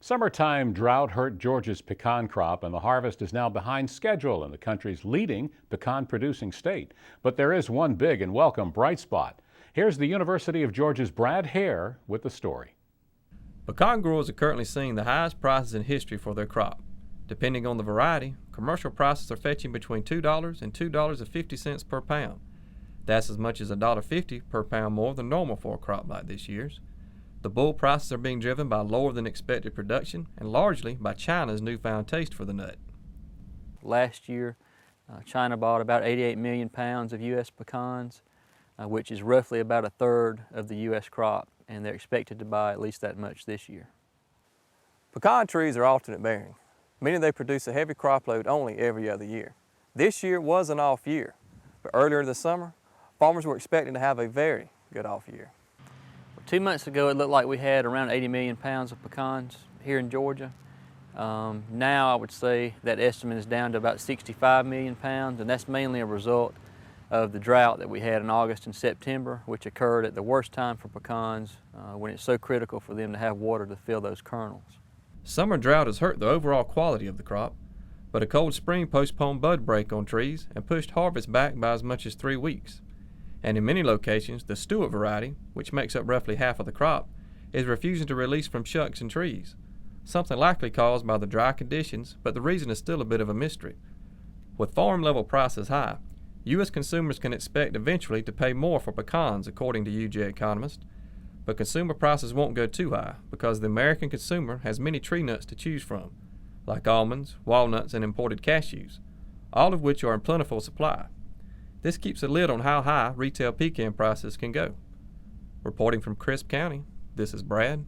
Summertime drought hurt Georgia's pecan crop, and the harvest is now behind schedule in the country's leading pecan-producing state. But there is one big and welcome bright spot. Here's the University of Georgia's Haire with the story. Pecan growers are currently seeing the highest prices in history for their crop. Depending on the variety, commercial prices are fetching between $2 and $2.50 per pound. That's as much as $1.50 per pound more than normal for a crop like this year's. The bull prices are being driven by lower than expected production and largely by China's newfound taste for the nut. Last year, China bought about 88 million pounds of U.S. pecans, which is roughly about a third of the U.S. crop, and they're expected to buy at least that much this year. Pecan trees are alternate bearing, meaning they produce a heavy crop load only every other year. This year was an off year, but earlier this summer, farmers were expecting to have a very good off year. 2 months ago, it looked like we had around 80 million pounds of pecans here in Georgia. Now I would say that estimate is down to about 65 million pounds, and that's mainly a result of the drought that we had in August and September, which occurred at the worst time for pecans when it's so critical for them to have water to fill those kernels. Summer drought has hurt the overall quality of the crop, but a cold spring postponed bud break on trees and pushed harvest back by as much as 3 weeks. And in many locations, the Stewart variety, which makes up roughly half of the crop, is refusing to release from shucks and trees, something likely caused by the dry conditions, but the reason is still a bit of a mystery. With farm-level prices high, U.S. consumers can expect eventually to pay more for pecans, according to UJ economists, but consumer prices won't go too high because the American consumer has many tree nuts to choose from, like almonds, walnuts, and imported cashews, all of which are in plentiful supply. This keeps a lid on how high retail pecan prices can go. Reporting from Crisp County, this is Brad.